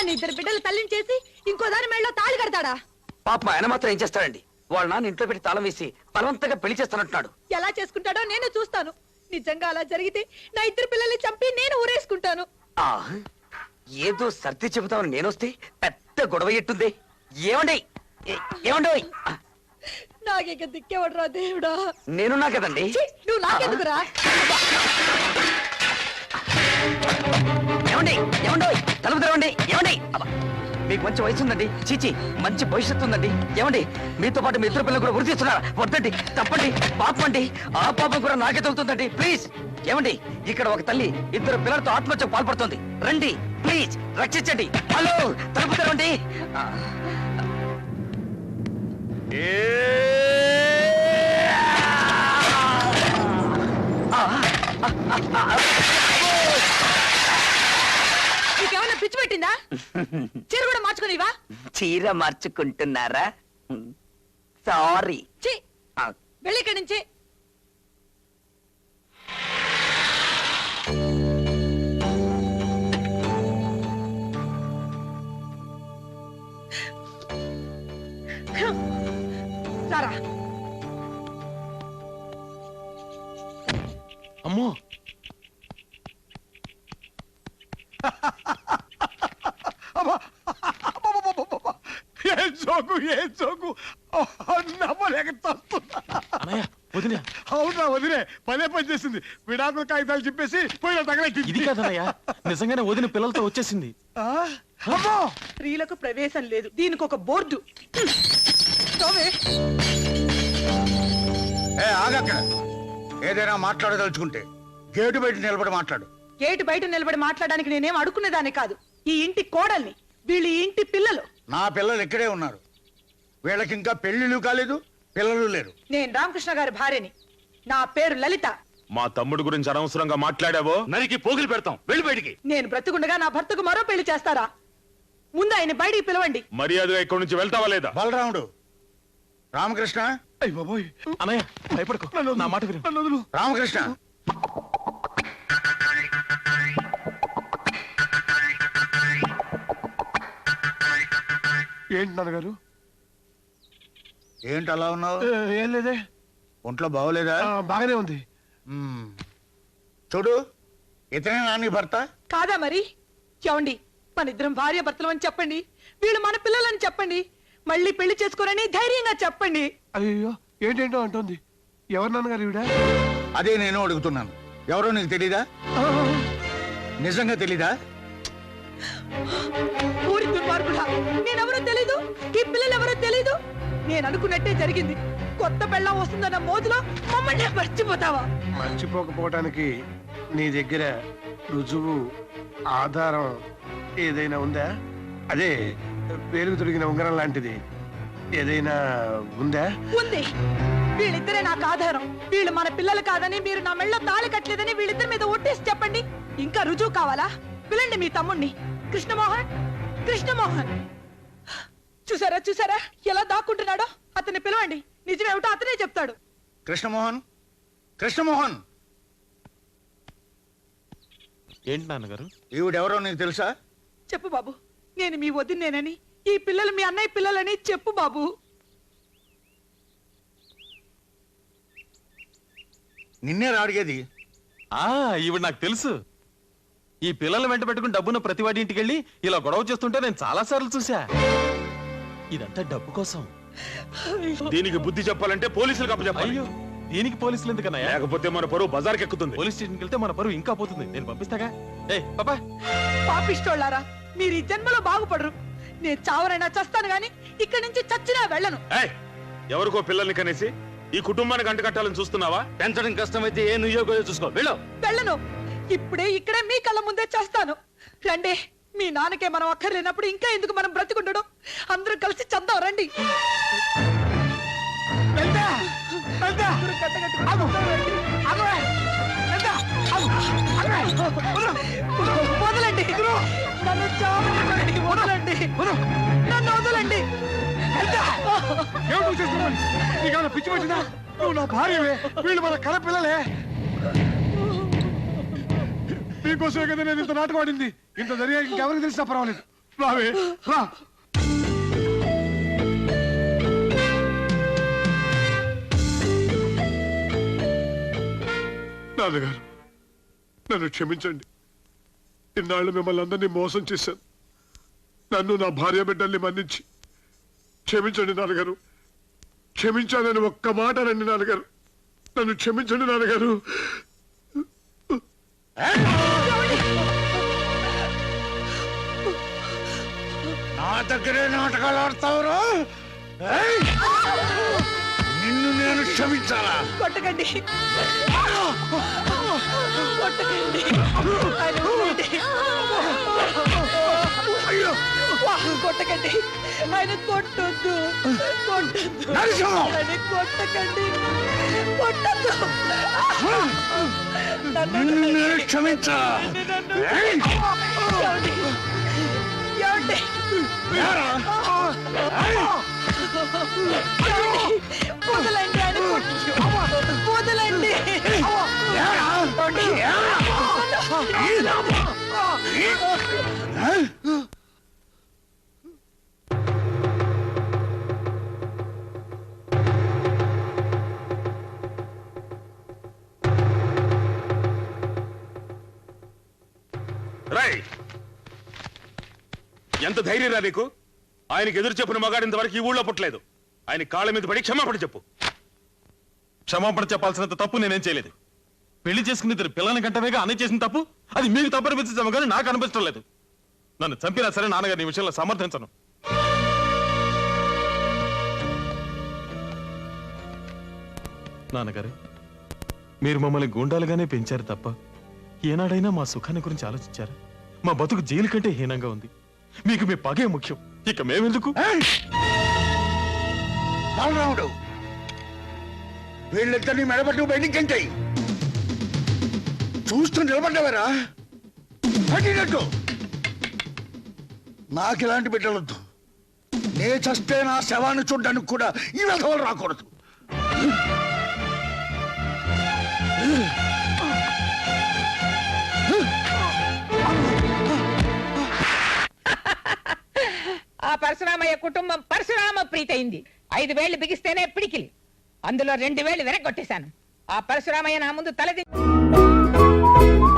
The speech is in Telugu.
నన్ను ఇద్దరు బిడ్డలు తల్లిని చేసి ఇంకో దాని మెళ్ళలో తాళి కడతాడా? పాప ఆయన మాత్రం ఏం చేస్తాడండి? వాళ్ళ నాన్న ఇంట్లో పెట్టి తాళం వేసి బలవంతంగా పెళ్లి చేస్తానంటున్నాడు. ఎలా చేసుకుంటాడో నేను చూస్తాను. నిజంగా అలా జరిగితే నా ఇద్దరు పిల్లల్ని చంపి నేను ఊరేసుకుంటాను. ఏదో సర్ది చెబుతామని నేనొస్తే పెద్ద గొడవ ఎట్టుంది. ఏమండి ఏమండి, నాకేక దిక్కేవడరా దేవుడా. నేనున్నా కదండి. నువ్వు నాకెందుకురా? ఏమండి ఏమండి, తలుపు తెరవండి. ఏమండి, మీకు మంచి వయసు ఉందండి, చీచి మంచి భవిష్యత్తు ఉందండి. ఏమండి, మీతో పాటు మీ ఇద్దరు పిల్లలు కూడా వృద్ధి చేస్తున్నారా? వద్దండి, తప్పండి, పాపం అండి. ఆ పాపం కూడా నాకే తగ్గుతుందండి. ప్లీజ్. ఏమండి, ఇక్కడ ఒక తల్లి ఇద్దరు పిల్లలతో ఆత్మహత్యకు పాల్పడుతుంది. రండి ప్లీజ్, రక్షించండి. హలో, తలుపు తెరవండి. నీకేమన్నా పిచ్చి పెట్టిందా? చీర కూడా మార్చుకునివా? చీర మార్చుకుంటున్నారా? సారీ. వెళ్ళి ఇక్కడి నుంచి. రారా. అమ్మో, ఏం జోకు వదినా. అవునా వదిలే, పదే పని చేసింది. విడాకుల కాగితాలు చెప్పేసి పోయిన తగలెట్టింది. ఇది కాదన్నయ్య, నిజంగానే వదిన పిల్లలతో వచ్చేసింది. అమ్మో, స్త్రీలకు ప్రవేశం లేదు, దీనికి ఒక బోర్డు. ఆగక్కడ. ఏదైనా మాట్లాడదలుచుకుంటే గేటు బయట నిలబడి మాట్లాడు. గేటు బయట నిలబడి మాట్లాడడానికి నేనేం అడుక్కునేదాన్ని కాదు. ఈ ఇంటి కోడల్ని, వీళ్ళు ఈ ఇంటి పిల్లలు. నా పిల్లలు ఇక్కడే ఉన్నారు. వీళ్ళకి ఇంకా పెళ్లిళ్ళు కాలేదు, పిల్లలు లేరు. నేను రామకృష్ణ గారి భార్యని. నా పేరు లలిత. మా తమ్ముడు గురించి అనవసరంగా మాట్లాడావో నరికి పోగులు పెడతాం. వెళ్ళి బయటికి. నేను బ్రతుకుండగా నా భర్తకు మరో పెళ్లి చేస్తారా? ముందు ఆయన బయటికి పిలవండి. మర్యాదగా ఇక్కడి నుంచి వెళ్తావా లేదా? బలరాముడు, రామకృష్ణ. అయ్య బాబోయ్, అన్నయ్య భయపడకు, నా మాట విను. నన్ను వదులు. రామకృష్ణ, ఏంటి నాన్నగారు? ఏంటి అలా ఉన్నావు? ఏం లేదే. ఒంట్లో బాగోలేదా? బాగానే ఉంది. చూడు, ఇతనే నాని భర్త. కాదా మరి? చెవండి, మన ఇద్దరం భార్య భర్తలు అని చెప్పండి. వీళ్ళు మన పిల్లలని చెప్పండి. మళ్ళీ పెళ్లి చేసుకోరని ధైర్యంగా చెప్పండి. అయ్యో, ఏంటేంటో అంటుంది. ఎవరు నాన్నగారు ఈవిడ? అదే నేను అడుగుతున్నాను. ఎవరో నీకు తెలీదా? నిజంగా తెలీదా? ఊరి దుర్మార్గుడా, నేనెవరో తెలీదు, ఈ పిల్లలు ఎవరో తెలీదు. నేను అనుకున్నట్టే జరిగింది. కొత్త పెళ్ళం వస్తుందన్న మోజులో మమ్మల్ని మర్చిపోతావా? మర్చిపోకపోవటానికి నీ దగ్గర రుజువు, ఆధారం ఏదైనా ఉందా? అదే పేరుకు తొడిగిన ఉంగరం లాంటిది ఏదైనా ఉందా? ఉంది. వీళ్ళిద్దరే నాకు ఆధారం. వీళ్ళు మన పిల్లలు కాదని, మీరు నా మెళ్ళలో తాళి కట్టలేదని వీళ్ళిద్దరి మీద ఒట్టేసి చెప్పండి. ఇంకా రుజువు కావాలా? పిలండి మీ తమ్ముణ్ణి, కృష్ణమోహన్. కృష్ణమోహన్ చూసారా చూసారా ఎలా దాక్కుంటున్నాడో? అతన్ని పిలవండి. నిజమేమిటో అతనే చెప్తాడు. కృష్ణమోహన్, కృష్ణమోహన్. ఏంటి నాన్నగారు? ఈవిడెవరో నీకు తెలుసా? చెప్పు బాబు, నేను మీ వదినేనని, ఈ పిల్లలు మీ అన్నయ్య పిల్లలని చెప్పు బాబు. నిన్నే అడిగేది. ఈవిడ నాకు తెలుసు. ఈ పిల్లలు వెంట పెట్టుకుని డబ్బున్న ప్రతివాడి ఇంటికి వెళ్ళి ఇలా గొడవ చేస్తుంటే నేను చాలా సార్లు చూసా. ఇదంతా డబ్బు కోసం. దీనికి బుద్ధి చెప్పాలంటే పోలీసులకు అప్పచెప్పాలి. అయ్యో, దీనికి పోలీసులు ఎందుకన్నాయా? లేకపోతే మన పరువు బజార్కి ఎక్కుతుంది. పోలీస్ స్టేషన్కి వెళ్తే మన పరువు ఇంకా పోతుంది. నేను పంపిస్తాగా. పాపా, పాపిష్టోళ్ళారా, మీరు ఈ జన్మలో బాగుపడరు. నేను చావరైనా చస్తాను గాని ఇక్కడి నుంచి చచ్చినా వెళ్ళను. ఎవరికో పిల్లల్ని కనేసి ఈ కుటుంబానికి అంటకట్టాలని చూస్తున్నావా? పెంచడం కష్టమైతే ఏ నుయ్యోగో చూసుకో. వెళ్ళను. ఇప్పుడే ఇక్కడే మీ కళ్ళ ముందే చేస్తాను. రండి. మీ నాన్నకే మనం అక్కర్లేనప్పుడు ఇంకా ఎందుకు మనం బ్రతికుండడం? అందరూ కలిసి చద్దాం రండి. వదలండి, నన్ను చావనివ్వండి. వదలండి, నన్ను వదలండి. పిచ్చి పట్టిందా? నువ్వు నా భార్యవే, వీళ్ళు మన కల పిల్లలే. మీకోసమే కదా నేను ఇంత నాటకం ఆడింది. ఇంత జరిగా ఇంకెవరికి తెలిసినా పర్వాలేదు. రావే రా. నాన్నగారు నన్ను క్షమించండి. ఇన్నాళ్ళు మిమ్మల్ని అందరినీ మోసం చేశాను. నన్ను నా భార్య బిడ్డల్ని మన్నించి క్షమించండి నాన్నగారు. క్షమించాలని ఒక్క మాట రండి నాన్నగారు. నన్ను క్షమించండి నాన్నగారు. నా దగ్గరే నాటకాలు ఆడతావురా? ఏయ్! నిన్ను నేను క్షమించాలా? కొట్టకండి కొట్టకండి ఆయన వదిలేయండి. వా, కొట్టకండి ఆయన కొట్టొద్దు కొట్టొద్దు నరసింహం! ఆయన కొట్టకండి కొట్టొద్దు నిన్ను నేను క్షమించాలా? ఏయ్! ఏమండి? ఏమండి? ఏరా? వదలండి ఆయన వదలండి ఏరా? రై ఎంత ధైర్యం రా నీకు? ఆయనకి ఎదురు చెప్పిన మగాడు ఇంతవరకు ఈ ఊళ్ళో పుట్టలేదు. ఆయన కాళ్ళ మీద పడి క్షమాపణ చెప్పు. క్షమాపణ చెప్పాల్సినంత తప్పు నేనేం చేయలేదు. పెళ్లి చేసుకుని ఇద్దరు పిల్లల్ని కంటవేగా అన్నీ చేసిన తప్పు అది మీకు తప్పు అనిపించడం కానీ నాకు అనిపించడం లేదు. నన్ను చంపినా సరే నాన్నగారిని ఈ విషయంలో సమర్థించను. నాన్నగారు, మీరు మమ్మల్ని గూండాలుగానే పెంచారు తప్ప ఏనాడైనా మా సుఖాన్ని గురించి ఆలోచించారా? మా బతుకు జైలు కంటే హీనంగా ఉంది. మీకు మీ పగే ముఖ్యం. ఇక మేమెందుకు? బలరాముడు, వీళ్ళిద్దరిని మెడబట్టు బయటికి చూస్తూ నిలబడ్డావరా? పట్టినట్టు నాకు ఇలాంటి బిడ్డలొద్దు. నే చస్తే నా శవాన్ని చూడ్డానికి కూడా ఈ విధవలు రాకూడదు. ఆ పరశురామయ్య కుటుంబం పరశురామ ప్రీతయింది. 5 వేళ్లు బిగిస్తేనే పిడికిలి, అందులో 2 వేళ్లు వెనక్కొట్టేశాను. ఆ పరశురామయ్య నా ముందు తలది